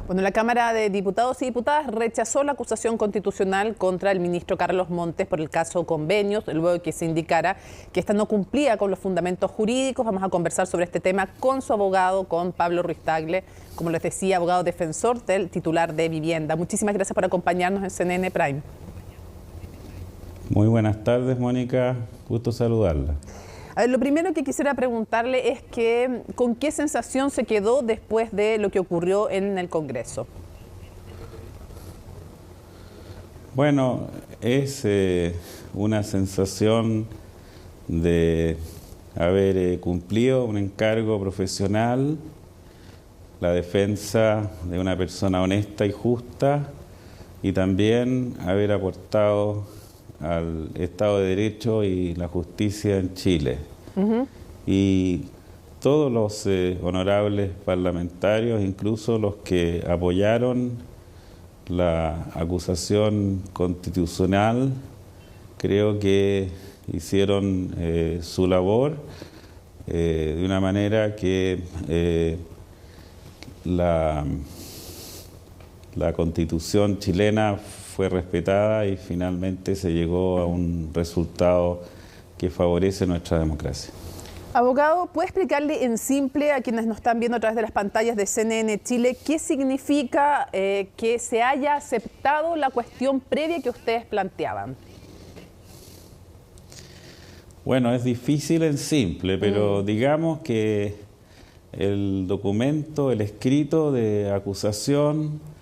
Bueno, la Cámara de Diputados y Diputadas rechazó la acusación constitucional contra el ministro Carlos Montes por el caso Convenios, luego de que se indicara que esta no cumplía con los fundamentos jurídicos. Vamos a conversar sobre este tema con su abogado, con Pablo Ruiz Tagle, como les decía, abogado defensor del titular de vivienda. Muchísimas gracias por acompañarnos en CNN Prime. Muy buenas tardes, Mónica. Gusto saludarla. A ver, lo primero que quisiera preguntarle es que, ¿con qué sensación se quedó después de lo que ocurrió en el Congreso? Bueno, es una sensación de haber cumplido un encargo profesional, la defensa de una persona honesta y justa, y también haber aportado al Estado de Derecho y la justicia en Chile. Y todos los honorables parlamentarios, incluso los que apoyaron la acusación constitucional, creo que hicieron su labor de una manera que la Constitución chilena fue respetada y finalmente se llegó a un resultado que favorece nuestra democracia. Abogado, ¿puede explicarle en simple a quienes nos están viendo a través de las pantallas de CNN Chile qué significa que se haya aceptado la cuestión previa que ustedes planteaban? Bueno, es difícil en simple, pero digamos que el documento, el escrito de acusación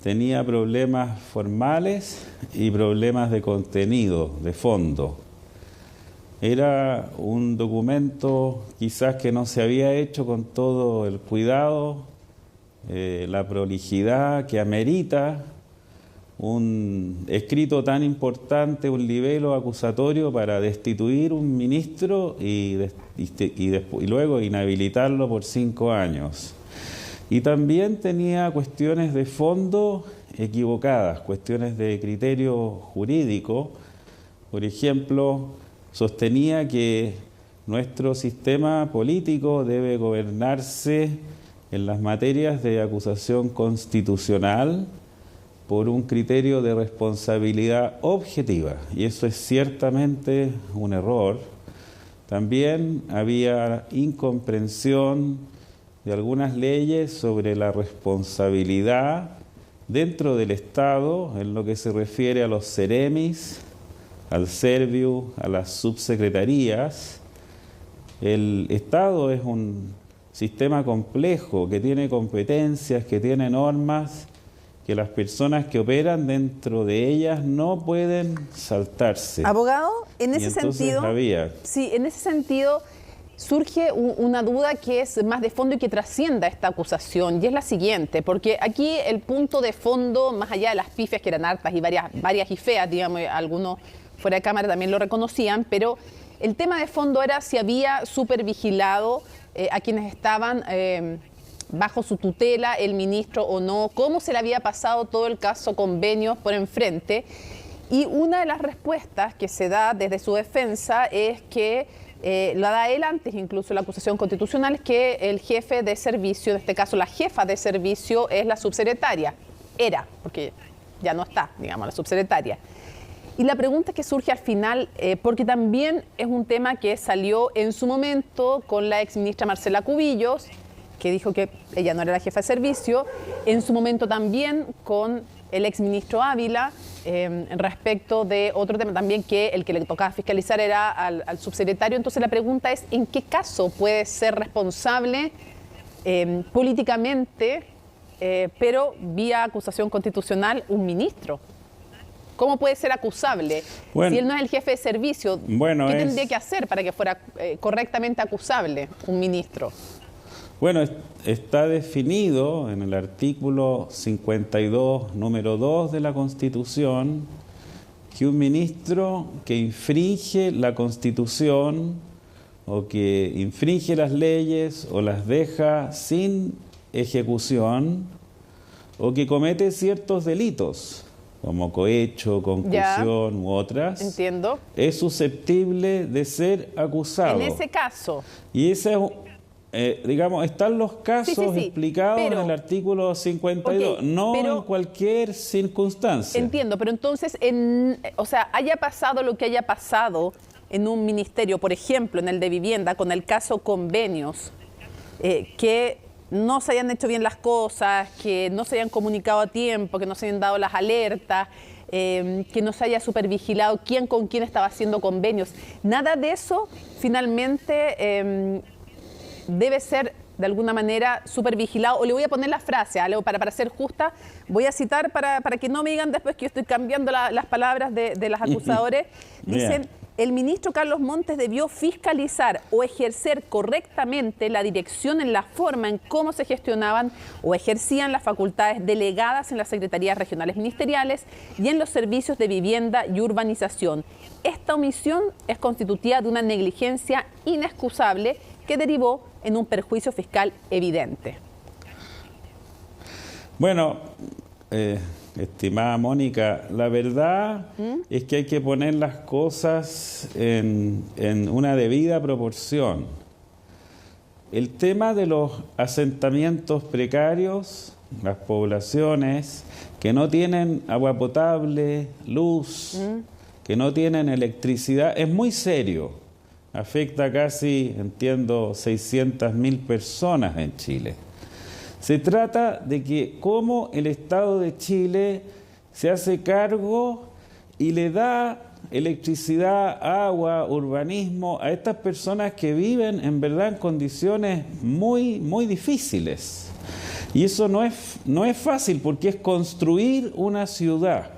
tenía problemas formales y problemas de contenido, de fondo. Era un documento quizás que no se había hecho con todo el cuidado, la prolijidad que amerita un escrito tan importante, un libelo acusatorio para destituir un ministro y luego inhabilitarlo por 5 años. Y también tenía cuestiones de fondo equivocadas, cuestiones de criterio jurídico. Por ejemplo, sostenía que nuestro sistema político debe gobernarse en las materias de acusación constitucional por un criterio de responsabilidad objetiva, y eso es ciertamente un error. También había incomprensión de algunas leyes sobre la responsabilidad dentro del Estado en lo que se refiere a los Ceremis, al Serviu, a las subsecretarías. El Estado es un sistema complejo que tiene competencias, que tiene normas, que las personas que operan dentro de ellas no pueden saltarse. Abogado, en ese sentido, sí, en ese sentido surge una duda que es más de fondo y que trascienda esta acusación, y es la siguiente, porque aquí el punto de fondo, más allá de las pifias que eran hartas y varias y feas, digamos, algunos fuera de cámara también lo reconocían, pero el tema de fondo era si había supervigilado a quienes estaban bajo su tutela, el ministro o no, cómo se le había pasado todo el caso Convenios por enfrente. Y una de las respuestas que se da desde su defensa es que la da él antes, incluso la acusación constitucional, que el jefe de servicio, en este caso la jefa de servicio, es la subsecretaria. Era, porque ya no está, digamos, la subsecretaria. Y la pregunta que surge al final, porque también es un tema que salió en su momento con la exministra Marcela Cubillos, que dijo que ella no era la jefa de servicio, en su momento también con el exministro Ávila, respecto de otro tema también, que el que le tocaba fiscalizar era al subsecretario. Entonces la pregunta es, ¿en qué caso puede ser responsable políticamente, pero vía acusación constitucional, un ministro? ¿Cómo puede ser acusable? Si él no es el jefe de servicio, ¿qué tendría que hacer para que fuera correctamente acusable un ministro? Bueno, está definido en el artículo 52, número 2 de la Constitución, que un ministro que infringe la Constitución o que infringe las leyes o las deja sin ejecución o que comete ciertos delitos, como cohecho, concusión u otras, entiendo, es susceptible de ser acusado. En ese caso. Y esa es digamos, están los casos sí, explicados en el artículo 52, no en cualquier circunstancia. Entiendo, pero entonces, o sea, haya pasado lo que haya pasado en un ministerio, por ejemplo, en el de vivienda, con el caso convenios, que no se hayan hecho bien las cosas, que no se hayan comunicado a tiempo, que no se hayan dado las alertas, que no se haya supervigilado quién con quién estaba haciendo convenios. Nada de eso finalmente debe ser de alguna manera supervigilado. O le voy a poner la frase, para ser justa, voy a citar para que no me digan después que yo estoy cambiando las palabras de los acusadores. Dicen: el ministro Carlos Montes debió fiscalizar o ejercer correctamente la dirección en la forma en cómo se gestionaban o ejercían las facultades delegadas en las secretarías regionales ministeriales y en los servicios de vivienda y urbanización. Esta omisión es constitutiva de una negligencia inexcusable que derivó en un perjuicio fiscal evidente. Bueno, estimada Mónica, la verdad es que hay que poner las cosas en una debida proporción. El tema de los asentamientos precarios, las poblaciones que no tienen agua potable, luz, que no tienen electricidad, es muy serio. Afecta casi, entiendo, 600.000 personas en Chile. Se trata de que cómo el Estado de Chile se hace cargo y le da electricidad, agua, urbanismo a estas personas que viven en verdad en condiciones muy, muy difíciles. Y eso no es fácil porque es construir una ciudad.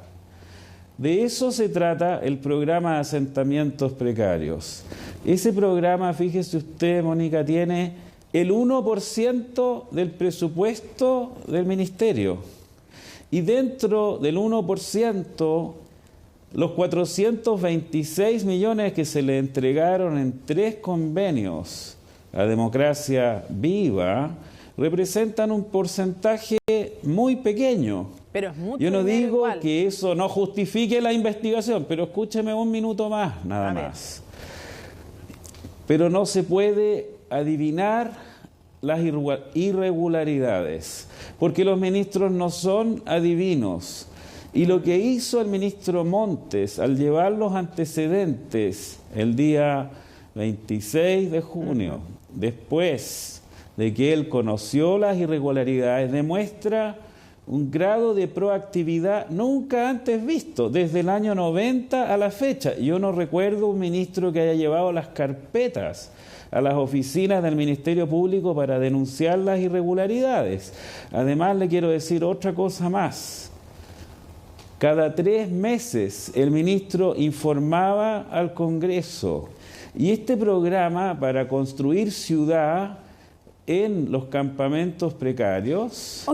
De eso se trata el programa de asentamientos precarios. Ese programa, fíjese usted, Mónica, tiene el 1% del presupuesto del ministerio. Y dentro del 1%, los 426 millones que se le entregaron en 3 convenios a Democracia Viva representan un porcentaje muy pequeño. Pero es mucho. Yo no digo igual que eso no justifique la investigación, pero escúcheme un minuto más, nada más. Pero no se puede adivinar las irregularidades, porque los ministros no son adivinos. Y lo que hizo el ministro Montes al llevar los antecedentes el día 26 de junio, después de que él conoció las irregularidades, demuestra un grado de proactividad nunca antes visto, desde el año 90 a la fecha. Yo no recuerdo un ministro que haya llevado las carpetas a las oficinas del Ministerio Público para denunciar las irregularidades. Además, le quiero decir otra cosa más. Cada 3 meses el ministro informaba al Congreso. Y este programa para construir ciudad en los campamentos precarios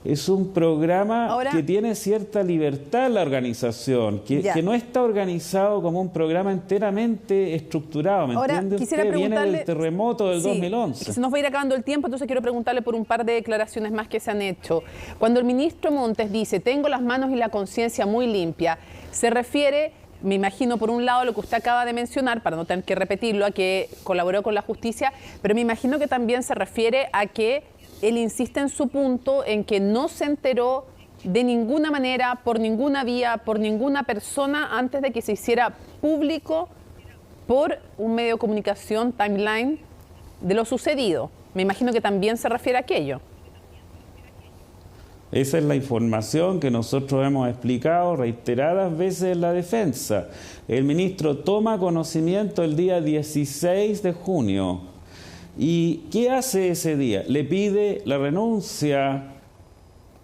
es un programa que tiene cierta libertad en la organización, que no está organizado como un programa enteramente estructurado. ¿Me entiende usted? Viene del terremoto del 2011. Se nos va a ir acabando el tiempo, entonces quiero preguntarle por un par de declaraciones más que se han hecho. Cuando el ministro Montes dice: tengo las manos y la conciencia muy limpia, se refiere, me imagino, por un lado, lo que usted acaba de mencionar, para no tener que repetirlo, a que colaboró con la justicia, pero me imagino que también se refiere a que él insiste en su punto en que no se enteró de ninguna manera, por ninguna vía, por ninguna persona, antes de que se hiciera público por un medio de comunicación, Timeline, de lo sucedido. Me imagino que también se refiere a aquello. Esa es la información que nosotros hemos explicado reiteradas veces en la defensa. El ministro toma conocimiento el día 16 de junio. ¿Y qué hace ese día? Le pide la renuncia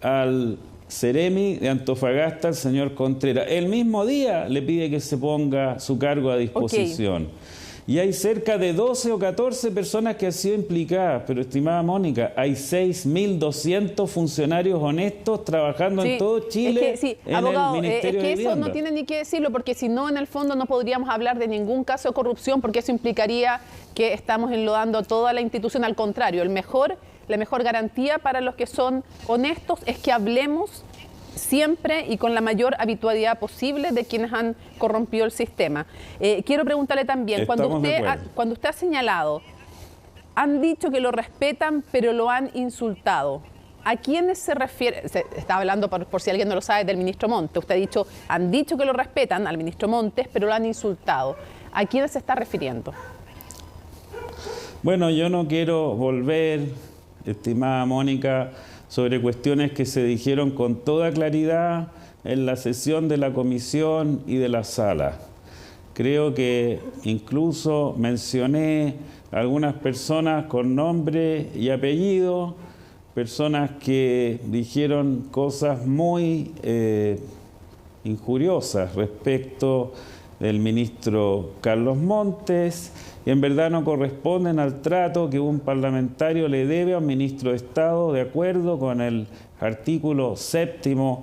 al Ceremi de Antofagasta, el señor Contreras. El mismo día le pide que se ponga su cargo a disposición. Y hay cerca de 12 o 14 personas que han sido implicadas. Pero, estimada Mónica, hay 6.200 funcionarios honestos trabajando en todo Chile en abogado, el Ministerio de es que Vivienda. eso no tiene ni que decirlo, porque si no, en el fondo no podríamos hablar de ningún caso de corrupción, porque eso implicaría que estamos enlodando toda la institución. Al contrario, la mejor garantía para los que son honestos es que hablemos siempre y con la mayor habitualidad posible de quienes han corrompido el sistema. Quiero preguntarle también, cuando usted ha señalado Han dicho que lo respetan, pero lo han insultado. ¿A quiénes se refiere? Se está hablando, por si alguien no lo sabe, del ministro Montes. Usted ha dicho, han dicho que lo respetan al ministro Montes, pero lo han insultado. ¿A quiénes se está refiriendo? Bueno, yo no quiero volver, estimada Mónica, sobre cuestiones que se dijeron con toda claridad en la sesión de la comisión y de la sala. Creo que incluso mencioné a algunas personas con nombre y apellido, personas que dijeron cosas muy injuriosas respecto del ministro Carlos Montes, y en verdad no corresponden al trato que un parlamentario le debe a un ministro de Estado de acuerdo con el artículo 7º,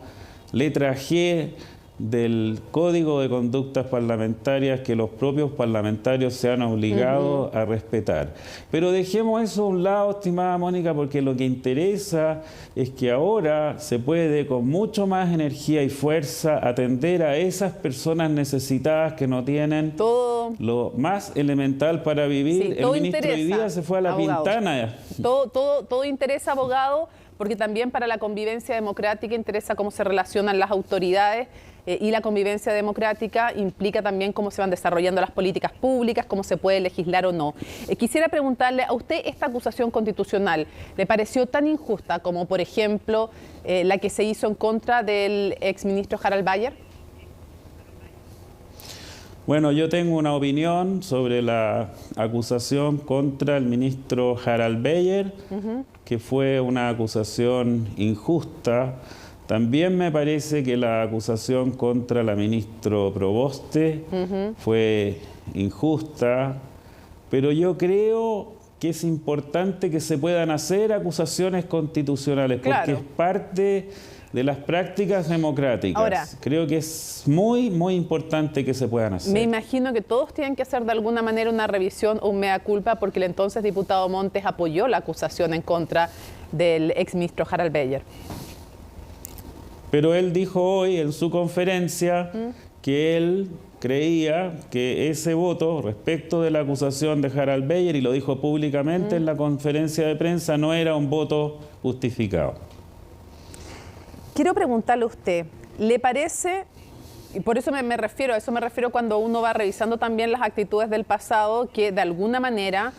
letra G, del Código de Conductas Parlamentarias que los propios parlamentarios se han obligado a respetar. Pero dejemos eso a un lado, estimada Mónica, porque lo que interesa es que ahora se puede con mucho más energía y fuerza atender a esas personas necesitadas que no tienen lo más elemental para vivir. Sí, el ministro hoy día se fue a la Pintana. Todo interesa, abogado, porque también para la convivencia democrática interesa cómo se relacionan las autoridades y la convivencia democrática implica también cómo se van desarrollando las políticas públicas, cómo se puede legislar o no. Quisiera preguntarle a usted, esta acusación constitucional, ¿le pareció tan injusta como, por ejemplo, la que se hizo en contra del exministro Harald Bayer? Bueno, yo tengo una opinión sobre la acusación contra el ministro Harald Bayer, que fue una acusación injusta. También me parece que la acusación contra la ministra Proboste fue injusta, pero yo creo que es importante que se puedan hacer acusaciones constitucionales, porque es parte de las prácticas democráticas. Ahora, creo que es muy, muy importante que se puedan hacer. Me imagino que todos tienen que hacer de alguna manera una revisión o un mea culpa, porque el entonces diputado Montes apoyó la acusación en contra del exministro Harald Bayer. Pero él dijo hoy en su conferencia que él creía que ese voto respecto de la acusación de Harald Bayer, y lo dijo públicamente en la conferencia de prensa, no era un voto justificado. Quiero preguntarle a usted, ¿le parece, y por eso me refiero, a eso me refiero cuando uno va revisando también las actitudes del pasado, que de alguna manera,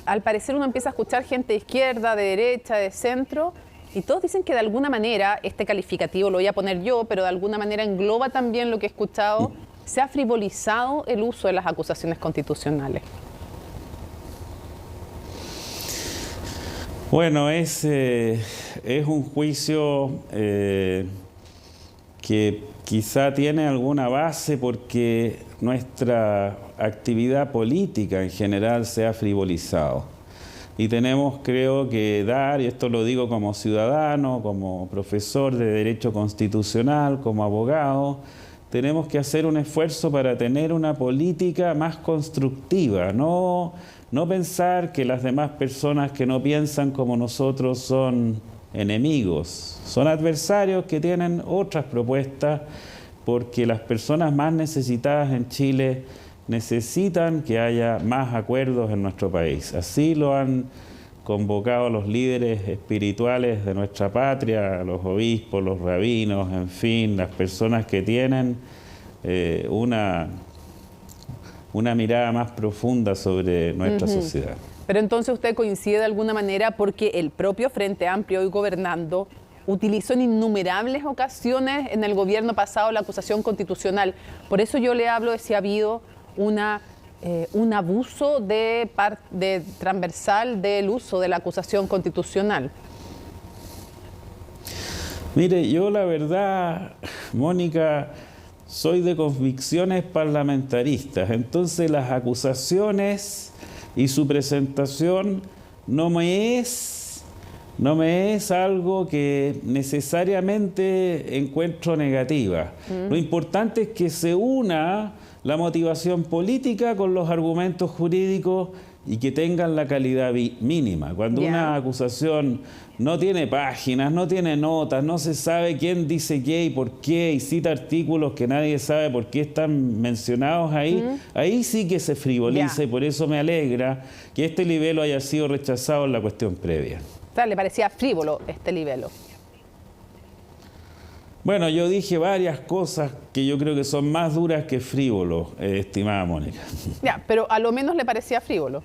al parecer uno empieza a escuchar gente de izquierda, de derecha, de centro, y todos dicen que de alguna manera, este calificativo lo voy a poner yo, pero de alguna manera engloba también lo que he escuchado, se ha frivolizado el uso de las acusaciones constitucionales? Bueno, es un juicio que quizá tiene alguna base porque nuestra actividad política en general se ha frivolizado. Y tenemos, creo, que dar, y esto lo digo como ciudadano, como profesor de Derecho Constitucional, como abogado, tenemos que hacer un esfuerzo para tener una política más constructiva, no pensar que las demás personas que no piensan como nosotros son enemigos, son adversarios que tienen otras propuestas, porque las personas más necesitadas en Chile necesitan que haya más acuerdos en nuestro país. Así lo han convocado los líderes espirituales de nuestra patria, los obispos, los rabinos, en fin, las personas que tienen una mirada más profunda sobre nuestra sociedad. Pero entonces usted coincide de alguna manera porque el propio Frente Amplio, hoy gobernando, utilizó en innumerables ocasiones en el gobierno pasado la acusación constitucional. Por eso yo le hablo de si ha habido un abuso de transversal del uso de la acusación constitucional. Mire, yo la verdad, Mónica, soy de convicciones parlamentaristas, entonces las acusaciones y su presentación no me es algo que necesariamente encuentro negativa. Lo importante es que se una la motivación política con los argumentos jurídicos y que tengan la calidad mínima. Cuando una acusación no tiene páginas, no tiene notas, no se sabe quién dice qué y por qué, y cita artículos que nadie sabe por qué están mencionados ahí, ahí sí que se frivoliza, y por eso me alegra que este libelo haya sido rechazado en la cuestión previa. O sea, ¿le parecía frívolo este libelo? Bueno, yo dije varias cosas que yo creo que son más duras que frívolo, estimada Mónica. Ya, pero a lo menos le parecía frívolo.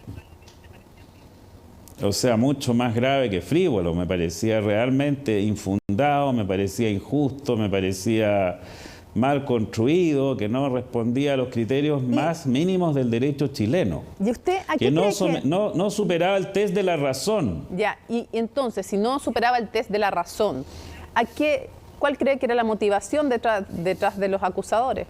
O sea, mucho más grave que frívolo. Me parecía realmente infundado, me parecía injusto, me parecía mal construido, que no respondía a los criterios más mínimos del derecho chileno. ¿Y usted a qué que cree no superaba el test de la razón. Ya, y entonces, si no superaba el test de la razón, ¿cuál cree que era la motivación detrás de los acusadores?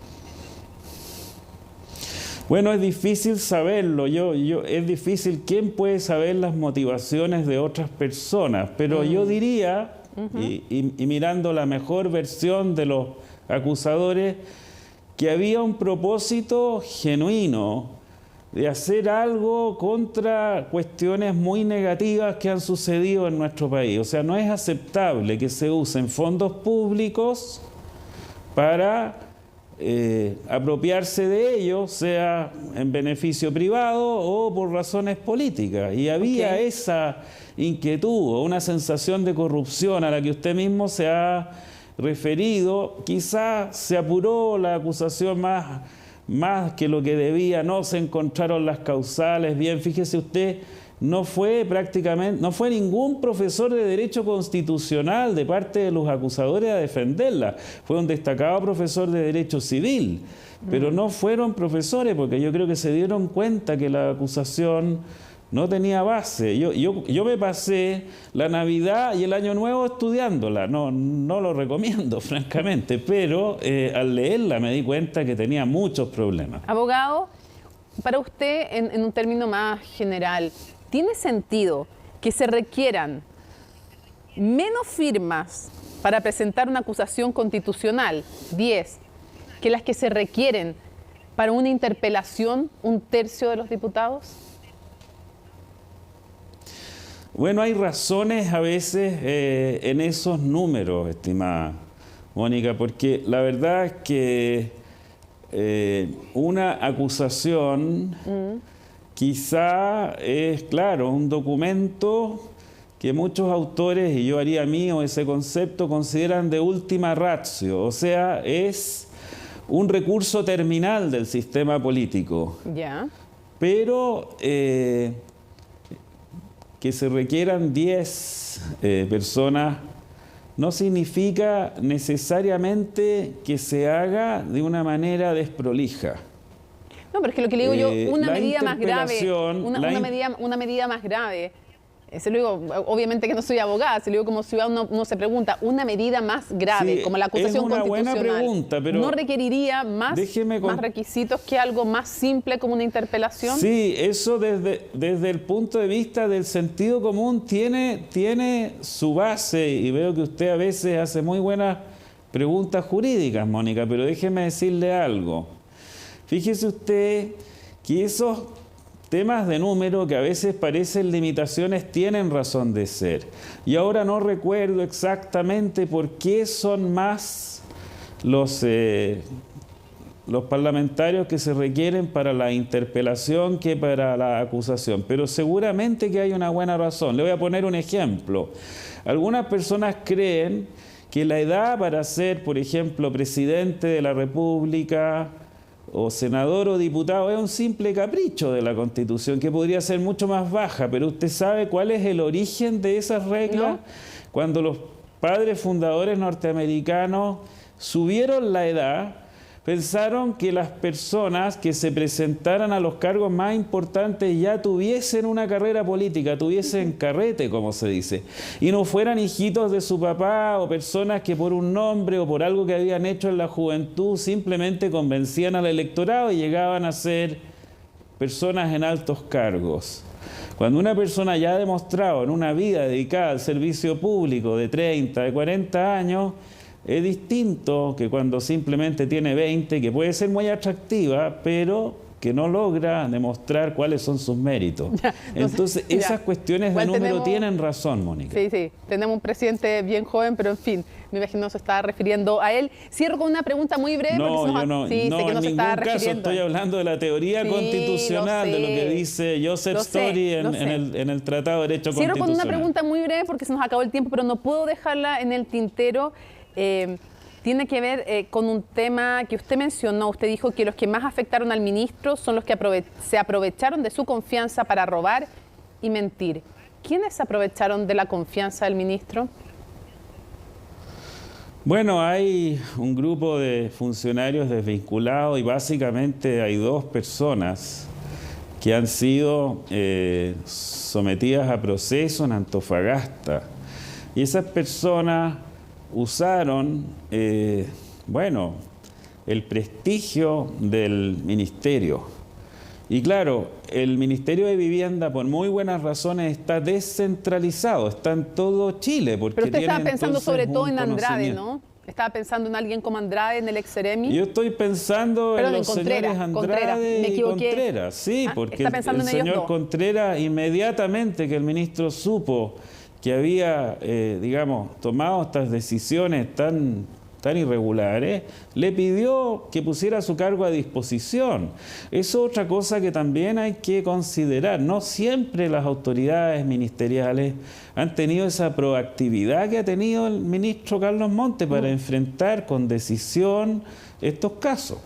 Bueno, es difícil saberlo. Es difícil. ¿Quién puede saber las motivaciones de otras personas? Pero yo diría, y mirando la mejor versión de los acusadores, que había un propósito genuino de hacer algo contra cuestiones muy negativas que han sucedido en nuestro país. O sea, no es aceptable que se usen fondos públicos para apropiarse de ellos, sea en beneficio privado o por razones políticas. Y había esa inquietud o una sensación de corrupción a la que usted mismo se ha referido. Quizás se apuró la acusación más que lo que debía, no se encontraron las causales. Bien, fíjese usted, no fue ningún profesor de Derecho Constitucional de parte de los acusadores a defenderla. Fue un destacado profesor de Derecho Civil, pero no fueron profesores, porque yo creo que se dieron cuenta que la acusación no tenía base. Yo me pasé la Navidad y el Año Nuevo estudiándola. No lo recomiendo, francamente, pero al leerla me di cuenta que tenía muchos problemas. Abogado, para usted, en un término más general, ¿tiene sentido que se requieran menos firmas para presentar una acusación constitucional, 10, que las que se requieren para una interpelación, 1/3 de los diputados? Bueno, hay razones a veces en esos números, estimada Mónica, porque la verdad es que una acusación quizá es, claro, un documento que muchos autores, y yo haría mío ese concepto, consideran de última ratio, o sea, es un recurso terminal del sistema político. Ya. Pero que se requieran 10 personas no significa necesariamente que se haga de una manera desprolija. No, pero es que lo que le digo yo, una medida más grave, una medida más grave, se lo digo, obviamente que no soy abogada, se lo digo como ciudadano, uno se pregunta, una medida más grave, como la acusación constitucional, buena pregunta, pero ¿no requeriría más requisitos que algo más simple como una interpelación? Sí, eso desde el punto de vista del sentido común tiene su base, y veo que usted a veces hace muy buenas preguntas jurídicas, Mónica, pero déjeme decirle algo. Fíjese usted que esos temas de número que a veces parecen limitaciones tienen razón de ser. Y ahora no recuerdo exactamente por qué son más los parlamentarios que se requieren para la interpelación que para la acusación. Pero seguramente que hay una buena razón. Le voy a poner un ejemplo. Algunas personas creen que la edad para ser, por ejemplo, presidente de la República o senador o diputado es un simple capricho de la Constitución, que podría ser mucho más baja, pero usted sabe cuál es el origen de esas reglas. ¿No? Cuando los padres fundadores norteamericanos subieron la edad, pensaron que las personas que se presentaran a los cargos más importantes ya tuviesen una carrera política, tuviesen carrete, como se dice, y no fueran hijitos de su papá o personas que por un nombre o por algo que habían hecho en la juventud simplemente convencían al electorado y llegaban a ser personas en altos cargos. Cuando una persona ya ha demostrado en una vida dedicada al servicio público de 30, de 40 años, es distinto que cuando simplemente tiene 20, que puede ser muy atractiva, pero que no logra demostrar cuáles son sus méritos. Entonces, esas cuestiones de número tienen razón, Mónica. Sí, sí, tenemos un presidente bien joven, pero en fin, me imagino que se está refiriendo a él. Cierro con una pregunta muy breve. No, porque yo no, sí, no, sé que en se ningún está caso refiriendo. estoy hablando de la teoría constitucional, de lo que dice Joseph Story en el Tratado de Derecho Constitucional. Cierro con una pregunta muy breve porque se nos acabó el tiempo, pero no puedo dejarla en el tintero. Tiene que ver con un tema que usted mencionó. Usted dijo que los que más afectaron al ministro son los que se aprovecharon de su confianza para robar y mentir. ¿Quiénes se aprovecharon de la confianza del ministro? Bueno, hay un grupo de funcionarios desvinculados y básicamente hay dos personas que han sido sometidas a proceso en Antofagasta. Y esas personas usaron, bueno, el prestigio del ministerio. Y claro, el Ministerio de Vivienda, por muy buenas razones, está descentralizado, está en todo Chile. Porque pero usted estaba tiene, pensando sobre todo en Andrade, conocimiento. ¿no? Estaba pensando en alguien como Andrade, en el ex-Seremi. Yo estoy pensando en los señores Andrade y Contreras. Sí, porque el señor Contreras, inmediatamente que el ministro supo que había, digamos, tomado estas decisiones tan irregulares, le pidió que pusiera su cargo a disposición. Es otra cosa que también hay que considerar. No siempre las autoridades ministeriales han tenido esa proactividad que ha tenido el ministro Carlos Montes para enfrentar con decisión estos casos.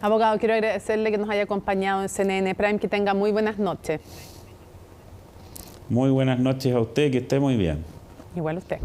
Abogado, quiero agradecerle que nos haya acompañado en CNN Prime. Que tenga muy buenas noches. Muy buenas noches a usted, que esté muy bien. Igual usted.